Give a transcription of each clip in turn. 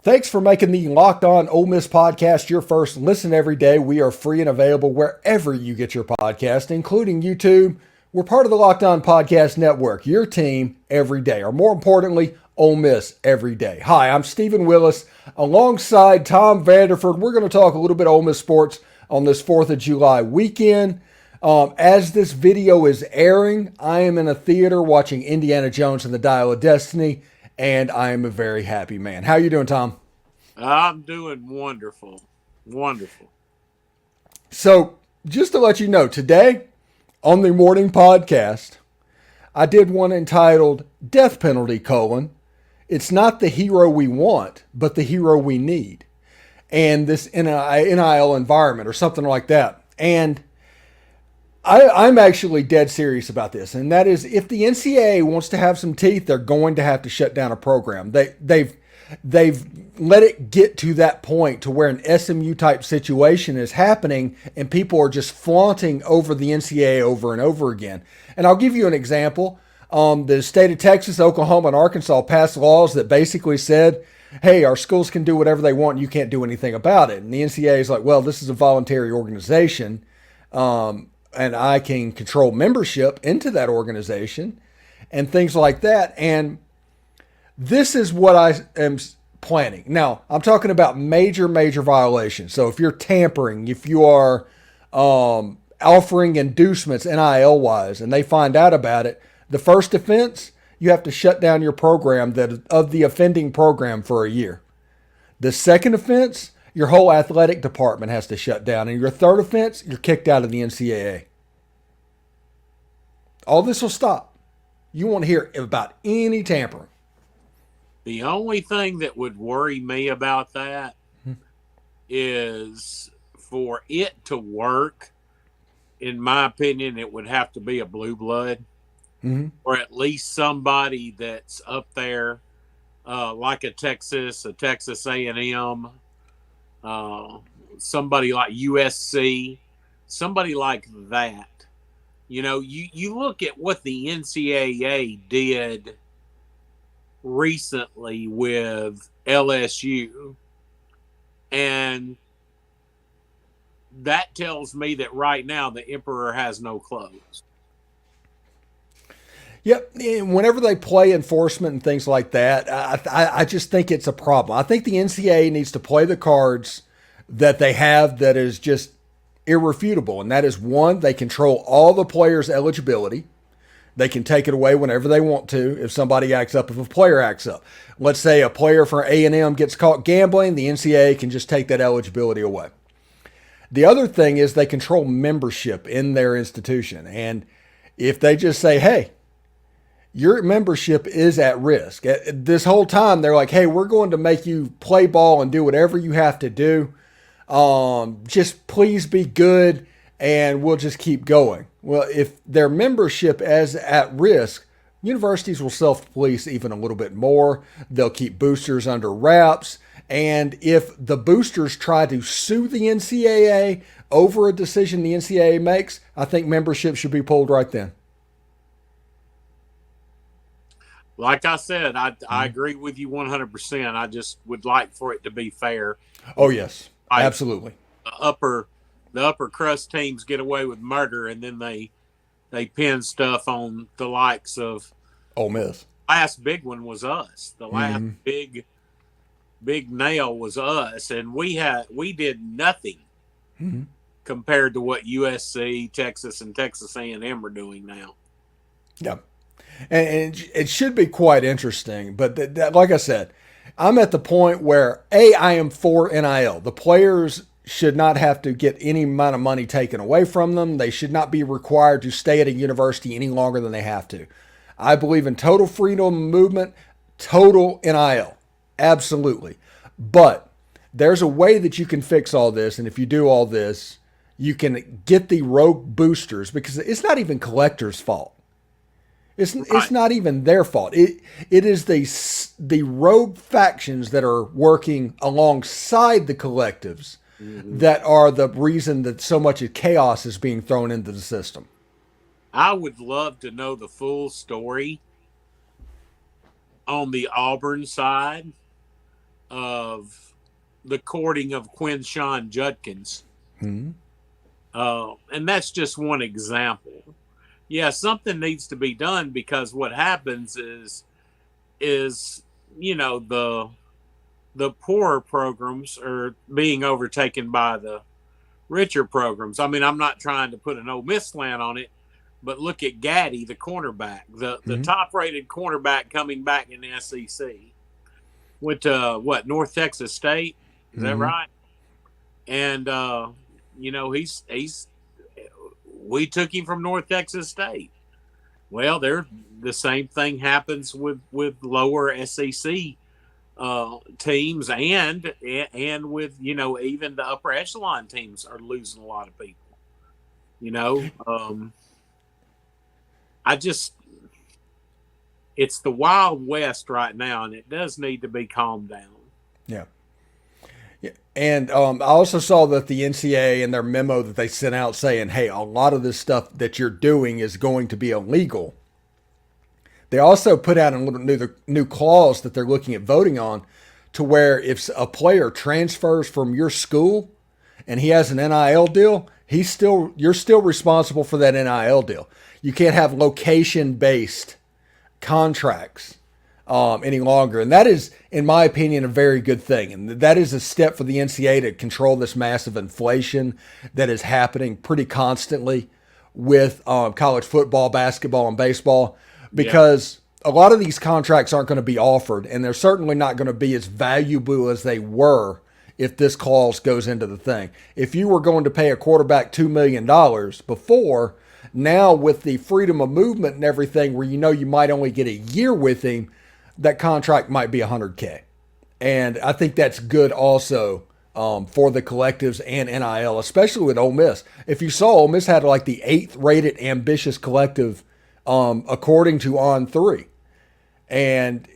Thanks for making the Locked On Ole Miss podcast your first listen every day. We are free and available wherever you get your podcast, including YouTube. We're part of the Locked On Podcast Network, your team every day, or more importantly, Ole Miss every day. Hi, I'm Stephen Willis, alongside Tom Vanderford. We're going to talk a little bit of Ole Miss sports on this 4th of July weekend. As this video is airing, I am in a theater watching Indiana Jones and the Dial of Destiny, and I am a very happy man. How you doing, Tom? I'm doing wonderful. Wonderful. So, just to let you know, today on the morning podcast, I did one entitled Death Penalty, It's not the hero we want, but the hero we need. And this NIL environment or something like that. And I'm actually dead serious about this. And that is, if the NCAA wants to have some teeth, they're going to have to shut down a program. They've let it get to that point to where an SMU type situation is happening and people are just flaunting over the NCAA over and over again. And I'll give you an example. The state of Texas, Oklahoma, and Arkansas passed laws that basically said, hey, our schools can do whatever they want and you can't do anything about it. And the NCAA is like, well, this is a voluntary organization. And I can control membership into that organization and things like that. And this is what I am planning. Now, I'm talking about major violations. So if you're tampering, if you are offering inducements NIL-wise, and they find out about it, the first offense, you have to shut down your program of the offending program for a year. The second offense, your whole athletic department has to shut down. And your third offense, you're kicked out of the NCAA. All this will stop. You won't hear about any tampering. The only thing that would worry me about that is for it to work, in my opinion, it would have to be a blue blood, or at least somebody that's up there, like a Texas A&M, somebody like USC, somebody like that. You know, you look at what the NCAA did recently with LSU, and that tells me that right now the emperor has no clothes. Yep. And whenever they play enforcement and things like that, I just think it's a problem. I think the NCAA needs to play the cards that they have that is just irrefutable. And that is, one, they control all the players' eligibility. They can take it away whenever they want to if somebody acts up, if a player acts up. Let's say a player for A&M gets caught gambling, the NCAA can just take that eligibility away. The other thing is they control membership in their institution. And if they just say, hey, your membership is at risk. This whole time they're like, hey, we're going to make you play ball and do whatever you have to do. Just please be good and we'll just keep going. Well, if their membership is at risk, universities will self-police even a little bit more. They'll keep boosters under wraps. And if the boosters try to sue the NCAA over a decision the NCAA makes, I think membership should be pulled right then. Like I said, I agree with you 100%. I just would like for it to be fair. Oh, yes, absolutely. The upper crust teams get away with murder, and then they pin stuff on the likes of Ole Miss. Last big one was us. The last big nail was us, and we did nothing compared to what USC, Texas, and Texas A&M are doing now. Yeah, and it should be quite interesting. But like I said, I'm at the point where I am for NIL. The players should not have to get any amount of money taken away from them. They should not be required to stay at a university any longer than they have to. I believe in total freedom of movement, total NIL. Absolutely. But there's a way that you can fix all this. And if you do all this, you can get the rogue boosters, because it's not even collectors' fault. It's not even their fault. It is the rogue factions that are working alongside the collectives that are the reason that so much chaos is being thrown into the system. I would love to know the full story on the Auburn side of the courting of Quinshawn Judkins. Mm-hmm. And that's just one example. Yeah, something needs to be done, because what happens is the poorer programs are being overtaken by the richer programs. I mean, I'm not trying to put an Ole Miss slant on it, but look at Gaddy, the cornerback, the top rated cornerback coming back in the SEC. Went to North Texas State, is that right? And he's we took him from North Texas State. Well, the same thing happens with lower SEC teams, and with even the upper echelon teams are losing a lot of people. It's the Wild West right now, and it does need to be calmed down. Yeah. Yeah. And I also saw that the NCAA in their memo that they sent out saying, hey, a lot of this stuff that you're doing is going to be illegal. They also put out a little new clause that they're looking at voting on, to where if a player transfers from your school and he has an NIL deal, you're still responsible for that NIL deal. You can't have location-based contracts any longer. And that is, in my opinion, a very good thing. And that is a step for the NCAA to control this massive inflation that is happening pretty constantly with college football, basketball, and baseball, because a lot of these contracts aren't going to be offered, and they're certainly not going to be as valuable as they were if this clause goes into the thing. If you were going to pay a quarterback $2 million before, now with the freedom of movement and everything, where you might only get a year with him, that contract might be $100K. And I think that's good also for the collectives and NIL, especially with Ole Miss. If you saw, Ole Miss had like the 8th rated ambitious collective according to On3. And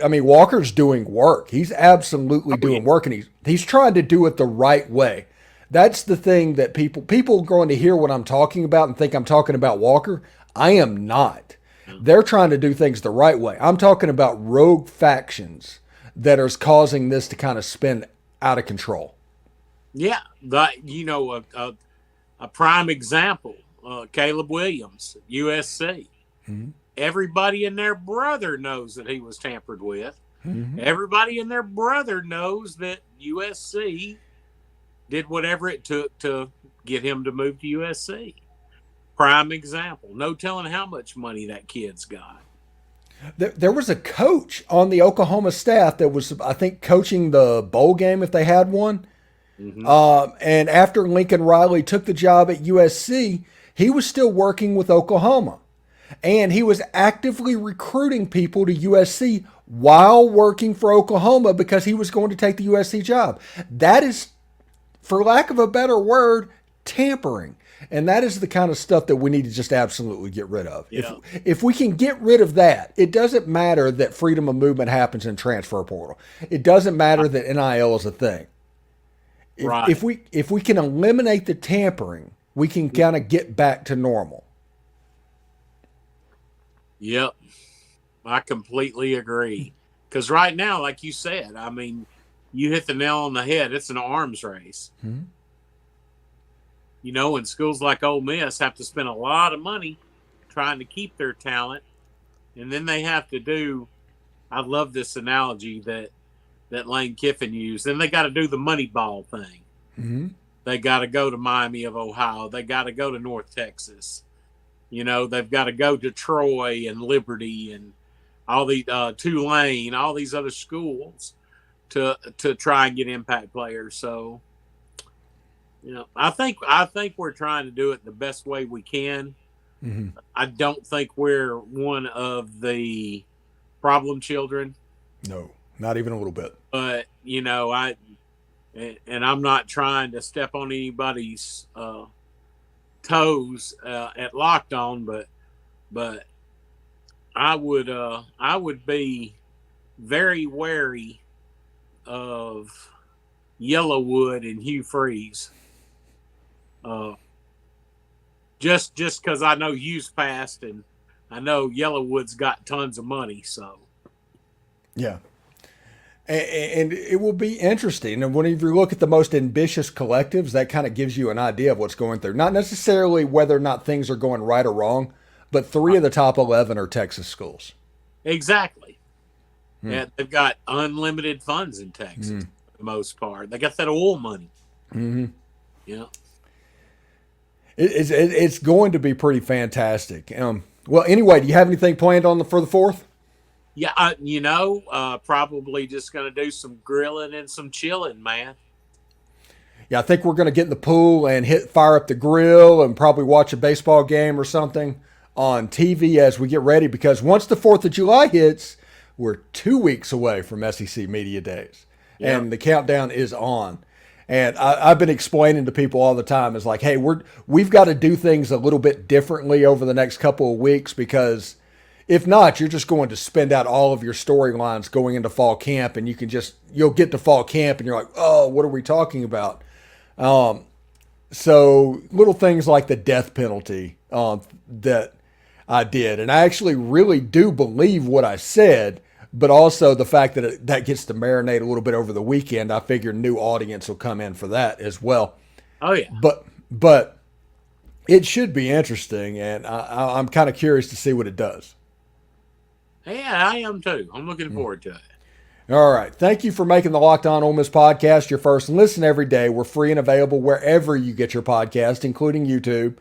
I mean, Walker's doing work. He's absolutely doing work, and he's trying to do it the right way. That's the thing that people are going to hear what I'm talking about and think I'm talking about Walker. I am not. They're trying to do things the right way. I'm talking about rogue factions that are causing this to kind of spin out of control. Yeah, a prime example, Caleb Williams, USC. Mm-hmm. Everybody and their brother knows that he was tampered with. Mm-hmm. Everybody and their brother knows that USC did whatever it took to get him to move to USC. Prime example. No telling how much money that kid's got. There was a coach on the Oklahoma staff that was, I think, coaching the bowl game if they had one. Mm-hmm. And after Lincoln Riley took the job at USC, he was still working with Oklahoma. And he was actively recruiting people to USC while working for Oklahoma because he was going to take the USC job. That is, for lack of a better word, tampering. And that is the kind of stuff that we need to just absolutely get rid of. Yeah. If we can get rid of that, it doesn't matter that freedom of movement happens in transfer portal. It doesn't matter that NIL is a thing. Right. If we can eliminate the tampering, we can kind of get back to normal. Yep. I completely agree. Because right now, like you said, I mean, you hit the nail on the head. It's an arms race. Mm-hmm. And schools like Ole Miss have to spend a lot of money trying to keep their talent. And then they have to do, I love this analogy that Lane Kiffin used. Then they got to do the money ball thing. Mm-hmm. They got to go to Miami of Ohio. They got to go to North Texas. They've got to go to Troy and Liberty and all the Tulane, all these other schools to try and get impact players. So, I think we're trying to do it the best way we can. Mm-hmm. I don't think we're one of the problem children. No, not even a little bit. But I'm not trying to step on anybody's toes at Locked On, but I would be very wary of Yellowwood and Hugh Freeze. Just because I know Hugh's passed and I know Yellowwood's got tons of money, so yeah. And it will be interesting. And whenever you look at the most ambitious collectives, that kind of gives you an idea of what's going through. Not necessarily whether or not things are going right or wrong, but 3 of the top 11 are Texas schools. Exactly. Yeah, they've got unlimited funds in Texas for the most part. They got that oil money. Yeah. It's going to be pretty fantastic. Well, anyway, do you have anything planned for the 4th? Yeah, probably just going to do some grilling and some chilling, man. Yeah, I think we're going to get in the pool and fire up the grill and probably watch a baseball game or something on TV as we get ready, because once the 4th of July hits, we're 2 weeks away from SEC Media Days. Yeah. And the countdown is on. And I've been explaining to people all the time, it's like, hey, we've got to do things a little bit differently over the next couple of weeks, because if not, you're just going to spend out all of your storylines going into fall camp, and you'll get to fall camp and you're like, oh, what are we talking about? So little things like the death penalty that I did. And I actually really do believe what I said, but also the fact that that gets to marinate a little bit over the weekend. I figure new audience will come in for that as well. Oh, yeah. But it should be interesting, and I'm kind of curious to see what it does. Yeah, I am too. I'm looking forward to it. All right. Thank you for making the Locked On Ole Miss podcast your first listen every day. We're free and available wherever you get your podcast, including YouTube.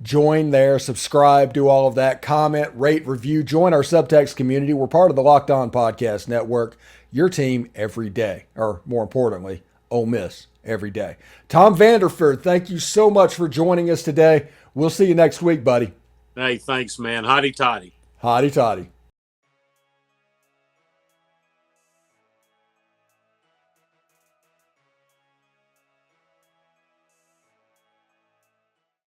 Join there, subscribe, do all of that, comment, rate, review, join our Subtext community. We're part of the Locked On Podcast Network, your team every day, or more importantly, Ole Miss every day. Tom Vanderford, thank you so much for joining us today. We'll see you next week, buddy. Hey, thanks, man. Hotty toddy. Hotty toddy.